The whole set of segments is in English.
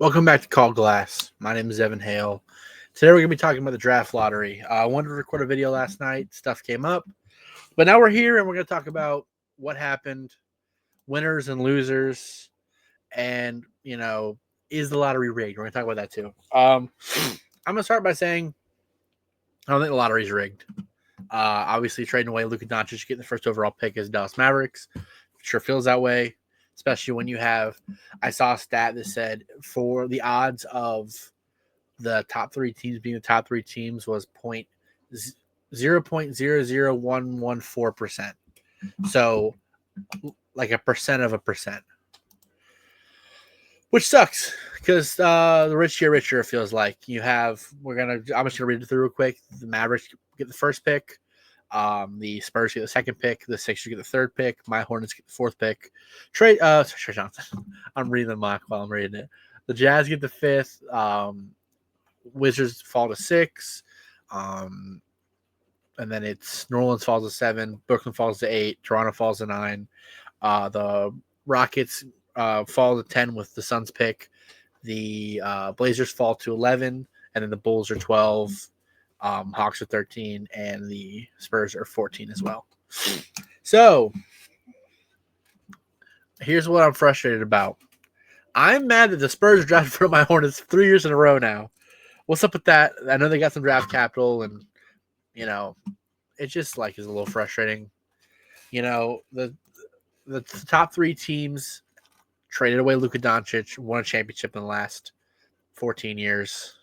Welcome back to Call Glass. My name is Evan Hale. Today we're going to be talking about the draft lottery. I wanted to record a video last night. Stuff came up. But now we're here and we're going to talk about what happened, winners and losers, and, is the lottery rigged? We're going to talk about that too. I'm going to start by saying I don't think the lottery's rigged. Obviously, trading away Luka Doncic, getting the first overall pick as Dallas Mavericks, sure feels that way, especially when you have. I saw a stat that said for the odds of the top three teams being the top three teams was 0.00114%. So, like a percent of a percent, which sucks because the rich get richer. It feels like I'm just gonna read it through real quick. The Mavericks get the first pick. The Spurs get the second pick. The Sixers get the third pick. My Hornets get the fourth pick. Trey Johnson. I'm reading the mock while I'm reading it. The Jazz get the fifth. Wizards fall to 6. And then it's New Orleans falls to 7. Brooklyn falls to 8. Toronto falls to 9. The Rockets fall to 10 with the Suns pick. The Blazers fall to 11. And then the Bulls are 12. Hawks are 13, and the Spurs are 14 as well. So, here's what I'm frustrated about. I'm mad that the Spurs drafted for my Hornets 3 years in a row now. What's up with that? I know they got some draft capital, and, it just, is a little frustrating. The top 3 teams traded away Luka Doncic, won a championship in the last 14 years.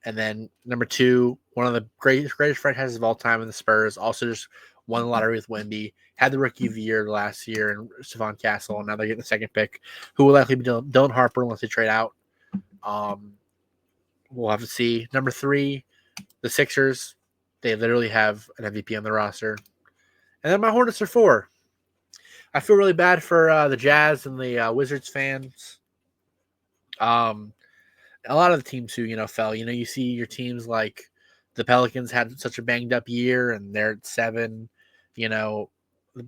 And then number 2, one of the greatest franchises of all time in the Spurs, also just won the lottery with Wemby, had the rookie of the year last year and Stephon Castle, and now they're getting the second pick, who will likely be Dylan Harper unless they trade out. We'll have to see. Number 3, the Sixers, they literally have an MVP on the roster. And then my Hornets are 4. I feel really bad for the Jazz and the Wizards fans. A lot of the teams who, fell, you see your teams like the Pelicans had such a banged up year and they're at 7,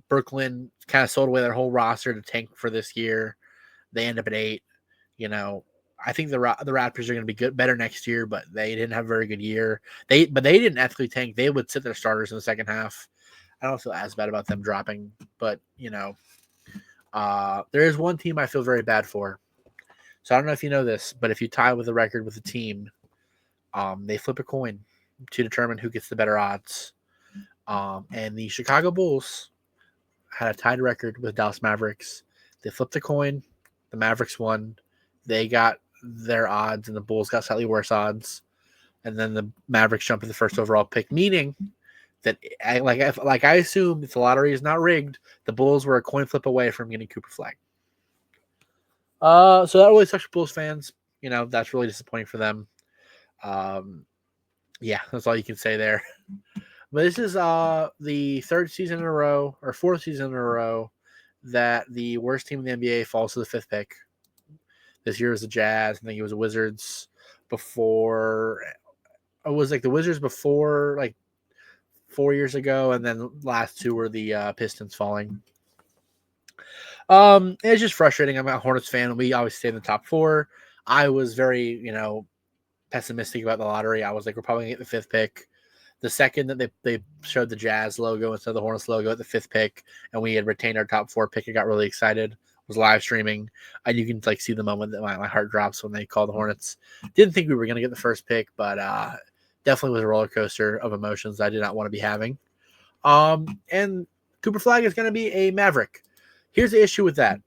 Brooklyn kind of sold away their whole roster to tank for this year. They end up at 8, I think the Raptors are going to be better next year, but they didn't have a very good year. They didn't ethically tank. They would sit their starters in the second half. I don't feel as bad about them dropping, but, there is one team I feel very bad for. So I don't know if you know this, but if you tie with a record with a team, they flip a coin to determine who gets the better odds. And the Chicago Bulls had a tied record with Dallas Mavericks. They flipped the coin. The Mavericks won. They got their odds, and the Bulls got slightly worse odds. And then the Mavericks jumped to the first overall pick, meaning that, I assume if the lottery is not rigged, the Bulls were a coin flip away from getting Cooper Flag. So that really sucks for Bulls fans. That's really disappointing for them. Yeah, that's all you can say there. But this is the 3rd season in a row, or 4th season in a row, that the worst team in the NBA falls to the 5th pick. This year was the Jazz. I think it was the Wizards before. It was the Wizards before, 4 years ago, and then the last 2 were the Pistons falling. It's just frustrating. I'm a Hornets fan. We always stay in the top 4. I was very, pessimistic about the lottery. I was like, we're probably going to get the 5th pick. The second that they showed the Jazz logo instead of the Hornets logo at the 5th pick, and we had retained our top 4 pick, I got really excited. Was live streaming, and you can see the moment that my heart drops when they call the Hornets. Didn't think we were going to get the first pick, but definitely was a roller coaster of emotions I did not want to be having. And Cooper Flag is going to be a Maverick. Here's the issue with that.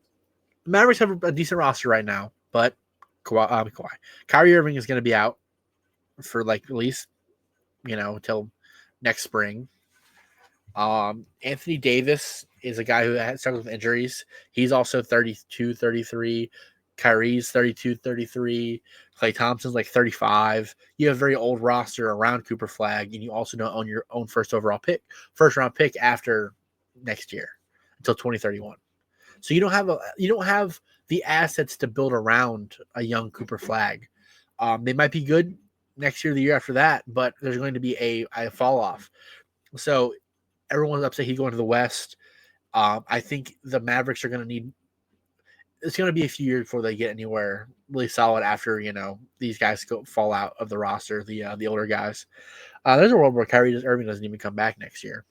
The Mavericks have a decent roster right now, but Kyrie Irving is going to be out for at least, until next spring. Anthony Davis is a guy who has struggled with injuries. He's also 32, 33. Kyrie's 32, 33. Klay Thompson's 35. You have a very old roster around Cooper Flag, and you also don't own your own first round pick after next year until 2031. So you don't have the assets to build around a young Cooper Flag. They might be good next year, the year after that, but there's going to be a fall off. So everyone's upset he's going to the West. I think the Mavericks are going to need it's going to be a few years before they get anywhere really solid after, these guys fall out of the roster, the older guys. There's a world where Kyrie Irving doesn't even come back next year.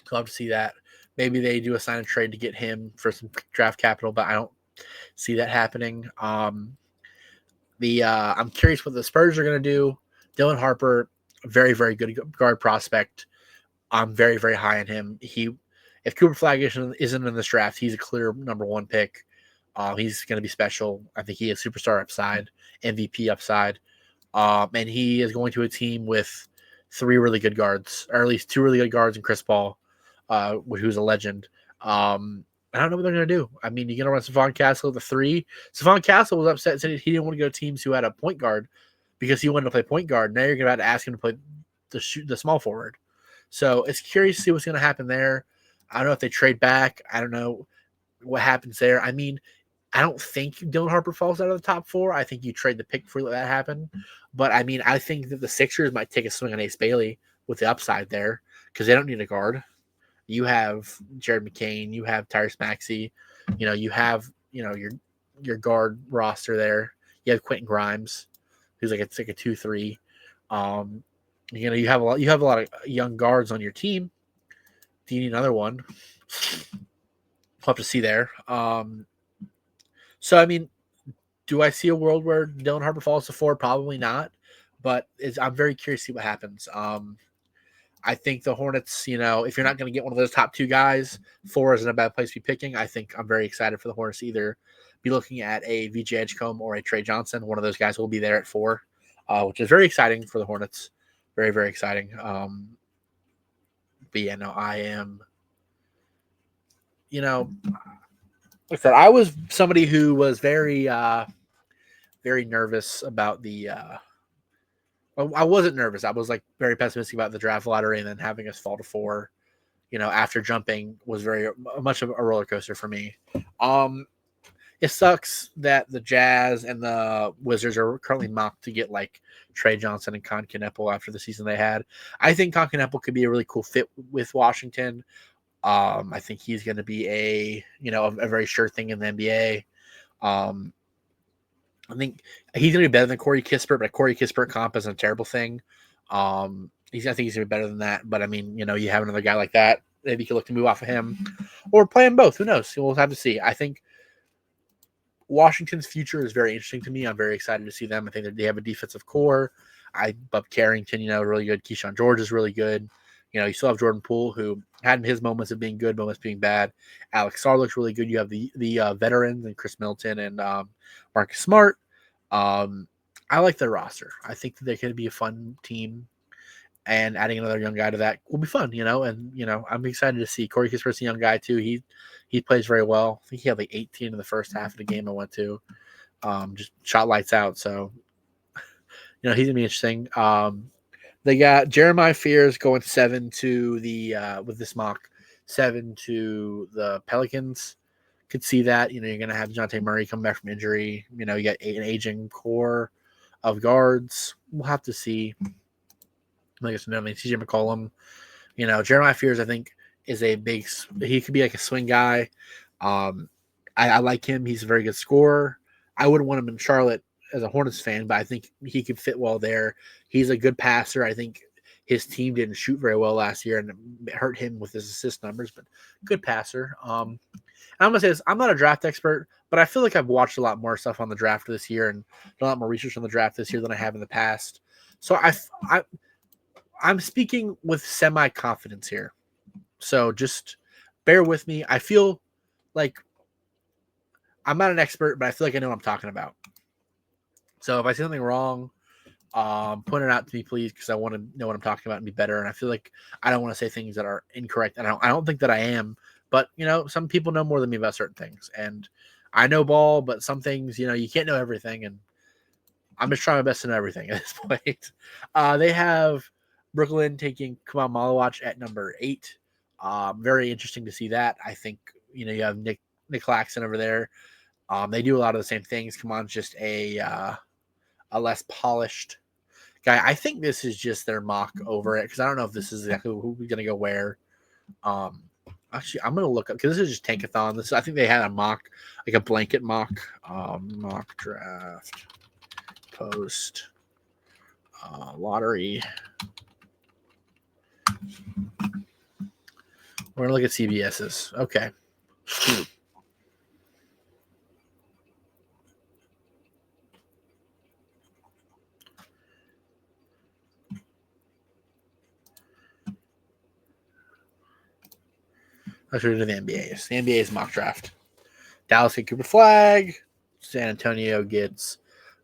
So I'll have to see that. Maybe they do a sign and trade to get him for some draft capital, but I don't see that happening. I'm curious what the Spurs are going to do. Dylan Harper, very, very good guard prospect. I'm very, very high on him. If Cooper Flag isn't in this draft, he's a clear number one pick. He's going to be special. I think he has superstar upside, MVP upside. And he is going to a team with 3 really good guards, or at least 2 really good guards, and Chris Paul, who's a legend. I don't know what they're going to do. I mean, you're going to run Stephon Castle at the 3. Stephon Castle was upset and said he didn't want to go to teams who had a point guard because he wanted to play point guard. Now you're going to ask him to play the small forward. So it's curious to see what's going to happen there. I don't know if they trade back. I don't know what happens there. I mean, I don't think Dylan Harper falls out of the top 4. I think you trade the pick for that happen. But I mean, I think that the Sixers might take a swing on Ace Bailey with the upside there because they don't need a guard. You have Jared McCain, you have Tyrese Maxey, you have your guard roster there. You have Quentin Grimes, who's like a 2-3. You have a lot of young guards on your team. Do you need another one? We'll have to see there. So I mean, do I see a world where Dylan Harper falls to 4? Probably not, but I'm very curious to see what happens. I think the Hornets, if you're not going to get one of those top 2 guys, 4 isn't a bad place to be picking. I think I'm very excited for the Hornets to either be looking at a VJ Edgecombe or a Trey Johnson. One of those guys will be there at 4, which is very exciting for the Hornets. Very, very exciting. But yeah, no, I am, like I said, I was somebody who was very, very nervous about the, I wasn't nervous. I was like very pessimistic about the draft lottery, and then having us fall to 4, after jumping was very much of a roller coaster for me. It sucks that the Jazz and the Wizards are currently mocked to get like Trey Johnson and Con Kneppel after the season they had. I think Con Kneppel could be a really cool fit with Washington. I think he's going to be a very sure thing in the NBA. I think he's going to be better than Corey Kispert, but Corey Kispert comp isn't a terrible thing. I think he's going to be better than that. But I mean, you have another guy like that. Maybe you could look to move off of him or play them both. Who knows? We'll have to see. I think Washington's future is very interesting to me. I'm very excited to see them. I think that they have a defensive core. Bub Carrington, really good. Keyshawn George is really good. You still have Jordan Poole, who had his moments of being good, moments being bad. Alex Sarr looks really good. You have the veterans and Chris Middleton and Marcus Smart. I like their roster. I think that they could be a fun team, and adding another young guy to that will be fun. And I'm excited to see Corey Kispert's a young guy too. He plays very well. I think he had like 18 in the first half of the game I went to. Just shot lights out. So he's gonna be interesting. They got Jeremiah Fears going 7 to the with this mock 7 to the Pelicans. Could see that. You're going to have DeJounte Murray come back from injury. You got an aging core of guards. We'll have to see. Like I said, CJ McCollum. Jeremiah Fears, I think, is he could be like a swing guy. I like him. He's a very good scorer. I wouldn't want him in Charlotte as a Hornets fan, but I think he could fit well there. He's a good passer. I think his team didn't shoot very well last year, and it hurt him with his assist numbers, but good passer. I'm going to say this. I'm not a draft expert, but I feel like I've watched a lot more stuff on the draft this year and done a lot more research on the draft this year than I have in the past. So I'm speaking with semi-confidence here. So just bear with me. I feel like I'm not an expert, but I feel like I know what I'm talking about. So if I say something wrong, point it out to me, please, because I want to know what I'm talking about and be better. And I feel like I don't want to say things that are incorrect. And I don't think that I am. But, some people know more than me about certain things. And I know ball, but some things, you can't know everything. And I'm just trying my best to know everything at this point. They have Brooklyn taking Kamal Malawach at number 8. Very interesting to see that. I think, you have Nick Claxton over there. They do a lot of the same things. Kaman's just a less polished guy. I think this is just their mock over it because I don't know if this is exactly who's going to go where. Actually, I'm gonna look up because this is just Tankathon. I think they had a mock, like a blanket mock, mock draft post lottery. We're gonna look at CBS's. Okay. Let's read to the NBA's. The NBA's mock draft. Dallas get Cooper Flag. San Antonio gets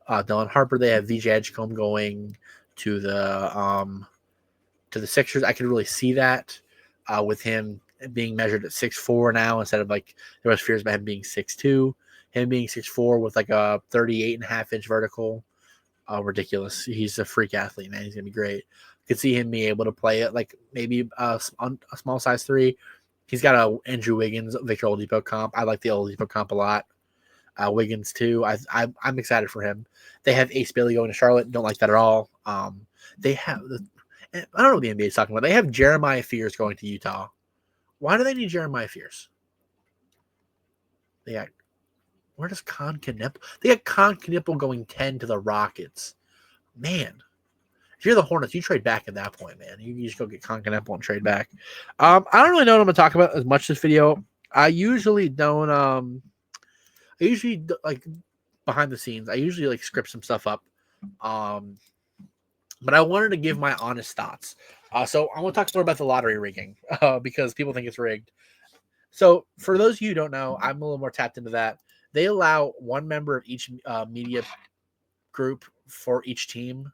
Dylan Harper. They have VJ Edgecombe going to the Sixers. I could really see that with him being measured at 6'4" now instead of like there was fears about him being 6'2". Him being 6'4" with like a 38.5-inch vertical. Ridiculous. He's a freak athlete, man. He's gonna be great. Could see him being able to play it like maybe a small size 3. He's got a Andrew Wiggins, Victor Oladipo comp. I like the Oladipo comp a lot. Wiggins too. I'm excited for him. They have Ace Bailey going to Charlotte. Don't like that at all. They have I don't know what the NBA is talking about. They have Jeremiah Fears going to Utah. Why do they need Jeremiah Fears? Where does Con Knipple? They got Con Knipple going 10 to the Rockets. Man, if you're the Hornets, you trade back at that point, man. You just go get Con Knipple and trade back. I don't really know what I'm gonna talk about as much this video. I usually don't. Like behind the scenes. I usually like script some stuff up. But I wanted to give my honest thoughts. So I want to talk more about the lottery rigging because people think it's rigged. So for those of you who don't know, I'm a little more tapped into that. They allow one member of each media group for each team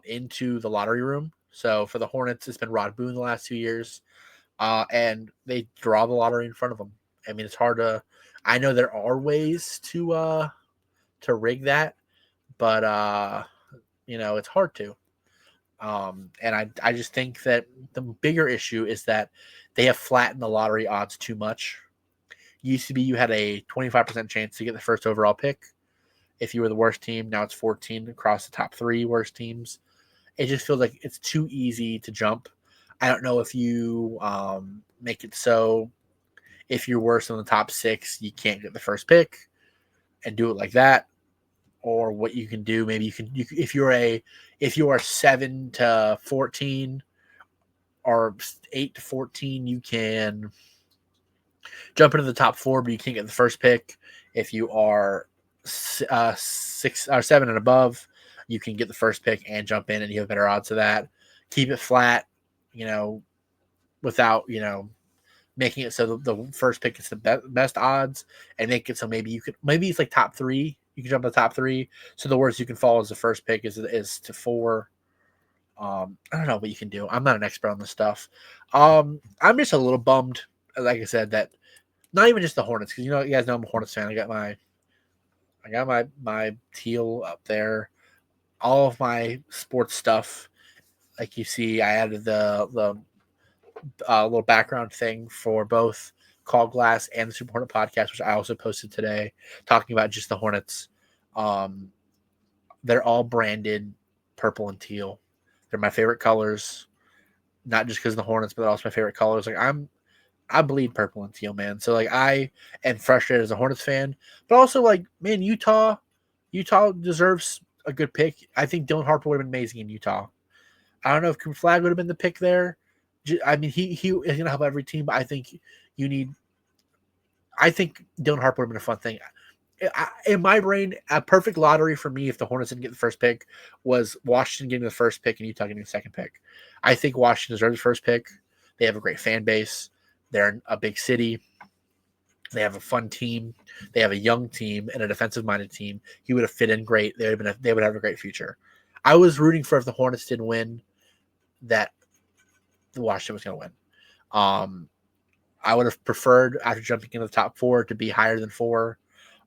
into the lottery room. So for the Hornets, it's been Rod Boone the last 2 years, and they draw the lottery in front of them. I mean, it's hard to. I know there are ways to rig that, but it's hard to. And I just think that the bigger issue is that they have flattened the lottery odds too much. Used to be you had a 25% chance to get the first overall pick if you were the worst team. Now it's 14 across the top 3 worst teams. It just feels like it's too easy to jump. I don't know if you make it so if you're worse than the top 6, you can't get the first pick and do it like that. Or what you can do, maybe you can if you are 7 to 14 or 8 to 14, you can jump into the top 4, but you can't get the first pick. If you are 6 or 7 and above, you can get the first pick and jump in, and you have better odds of that. Keep it flat, without making it so the first pick is the best odds, and make it so maybe it's like top 3. You can jump to the top 3. So the worst you can fall as the first pick is to 4. I don't know what you can do. I'm not an expert on this stuff. I'm just a little bummed, like I said, that not even just the Hornets, because you guys know I'm a Hornets fan. I got my teal up there. All of my sports stuff, like you see, I added the little background thing for both Call Glass and the Super Hornet podcast, which I also posted today, talking about just the Hornets. They're all branded purple and teal. They're my favorite colors, not just because of the Hornets, but also my favorite colors. Like I bleed purple and teal, man. So like I am frustrated as a Hornets fan, but also like, man, Utah deserves a good pick. I think Dylan Harper would have been amazing in Utah. I don't know if Cooper Flag would have been the pick there. I mean, he is gonna help every team, but I think Dylan Harper would have been a fun thing. In my brain, a perfect lottery for me, if the Hornets didn't get the first pick, was Washington getting the first pick and Utah getting the second pick. I think Washington deserves the first pick. They have a great fan base. They're in a big city. They have a fun team. They have a young team and a defensive-minded team. He would have fit in great. They would have a great future. I was rooting for, if the Hornets didn't win, that Washington was going to win. I would have preferred, after jumping into the top 4, to be higher than 4.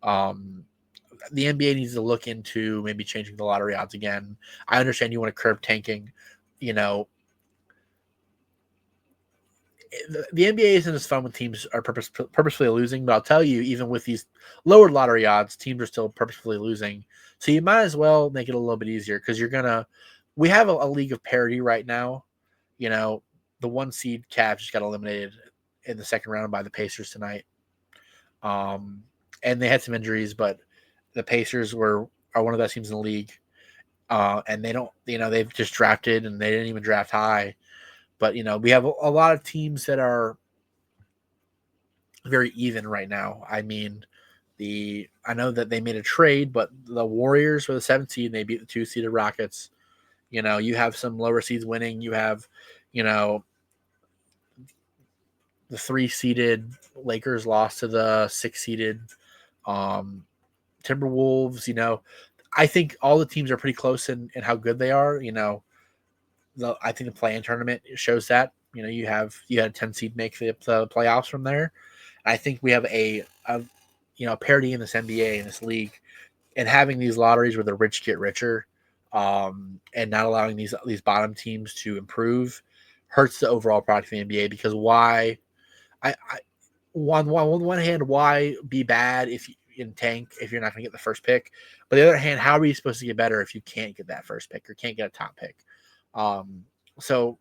The NBA needs to look into maybe changing the lottery odds again. I understand you want to curb tanking. The NBA isn't as fun when teams are purposefully losing, but I'll tell you, even with these lower lottery odds, teams are still purposefully losing. So you might as well make it a little bit easier, because we have a league of parity right now. The 1 seed Cavs just got eliminated in the second round by the Pacers tonight. And they had some injuries, but the Pacers are one of the best teams in the league. And they don't, they've just drafted and they didn't even draft high. But, we have a lot of teams that are very even right now. I mean, I know that they made a trade, but the Warriors were the 7th seed and they beat the 2-seeded Rockets. You have some lower seeds winning. You have, the 3-seeded Lakers lost to the 6-seeded Timberwolves. I think all the teams are pretty close in how good they are. I think the play-in tournament shows that. You had a 10 seed make the playoffs from there. I think we have a parity in this NBA in this league, and having these lotteries where the rich get richer, and not allowing these bottom teams to improve hurts the overall product of the NBA. Because why? On one hand, why be bad if you in tank if you're not going to get the first pick? But on the other hand, how are you supposed to get better if you can't get that first pick or can't get a top pick? So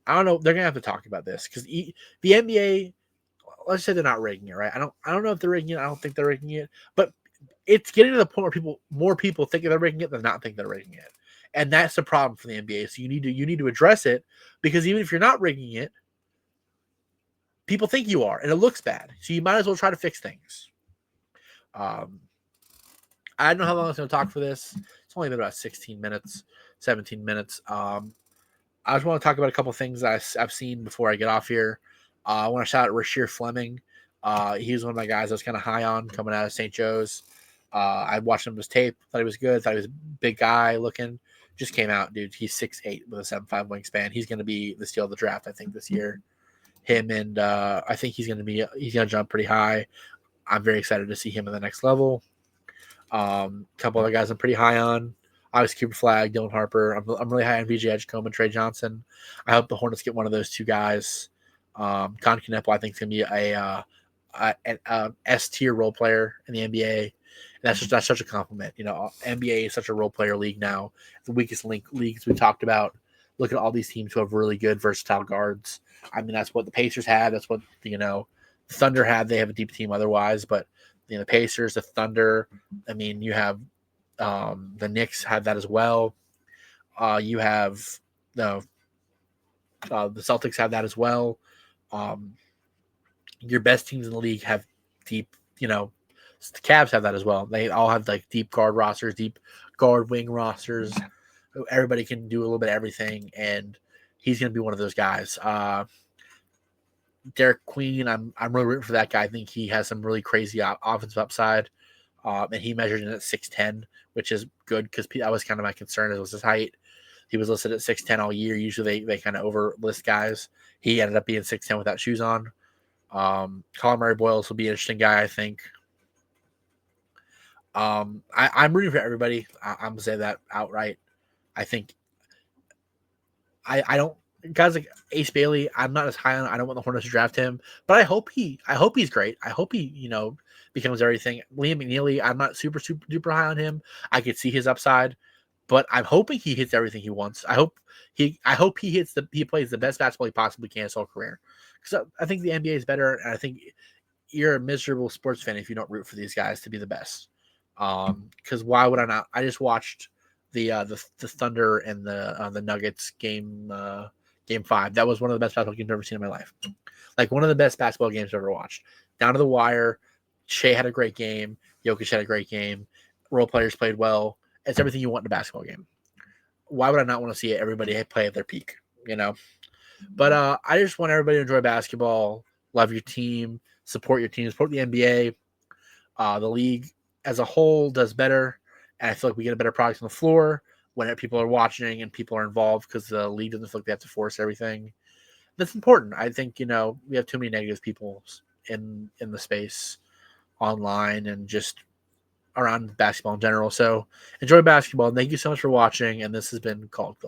I don't know. They're gonna have to talk about this because the NBA. Let's say they're not rigging it, right? I don't know if they're rigging it. I don't think they're rigging it, but it's getting to the point where more people think they're rigging it than not think they're rigging it, and that's the problem for the NBA. So you need to address it, because even if you're not rigging it, people think you are, and it looks bad. So you might as well try to fix things. I don't know how long it's going to talk for this. It's only been about 16 minutes, 17 minutes. I just want to talk about a couple things that I've seen before I get off here. I want to shout out Rasheer Fleming. He was one of my guys I was kind of high on coming out of St. Joe's. I watched him his tape, thought he was good, thought he was a big guy looking. Just came out, dude. He's 6'8" with a 7'5" wingspan. He's going to be the steal of the draft, I think, this year. Him and I think he's going to jump pretty high. I'm very excited to see him in the next level. A couple other guys I'm pretty high on. Obviously, Cooper Flag, Dylan Harper. I'm really high on VJ Edgecombe and Trey Johnson. I hope the Hornets get one of those two guys. Con Kneppel, I think, is going to be an S-tier role player in the NBA. And that's such a compliment. NBA is such a role player league now. The weakest leagues we talked about. Look at all these teams who have really good, versatile guards. I mean, that's what the Pacers had. That's what Thunder had. They have a deep team otherwise, but the Pacers, the Thunder. I mean, you have the Knicks had that as well. You have the Celtics have that as well. Your best teams in the league have deep. The Cavs have that as well. They all have like deep guard rosters, deep guard wing rosters. Everybody can do a little bit of everything, and he's going to be one of those guys. Derek Queen, I'm really rooting for that guy. I think he has some really crazy offensive upside, and he measured in at 6'10", which is good because that was kind of my concern. It was his height. He was listed at 6'10" all year. Usually they kind of overlist guys. He ended up being 6'10" without shoes on. Colin Murray Boyles will be an interesting guy, I think. I'm rooting for everybody. I'm gonna say that outright. I think I don't guys like Ace Bailey. I'm not as high on. I don't want the Hornets to draft him, but I hope he's great. I hope he becomes everything. Liam McNeely. I'm not super duper high on him. I could see his upside, but I'm hoping he hits everything he wants. I hope he plays the best basketball he possibly can his whole career. Because I think the NBA is better, and I think you're a miserable sports fan if you don't root for these guys to be the best. Because why would I not? I just watched the Thunder and the Nuggets game 5. That was one of the best basketball games I've ever seen in my life. Like one of the best basketball games I've ever watched. Down to the wire. Shea had a great game. Jokic had a great game. Role players played well. It's everything you want in a basketball game. Why would I not want to see everybody play at their peak? But I just want everybody to enjoy basketball, love your team, support your team, support the NBA. The league as a whole does better, and I feel like we get a better product on the floor when people are watching and people are involved because the league doesn't feel like they have to force everything. That's important. I think we have too many negative people in the space online and just around basketball in general. So enjoy basketball, and thank you so much for watching. And this has been Called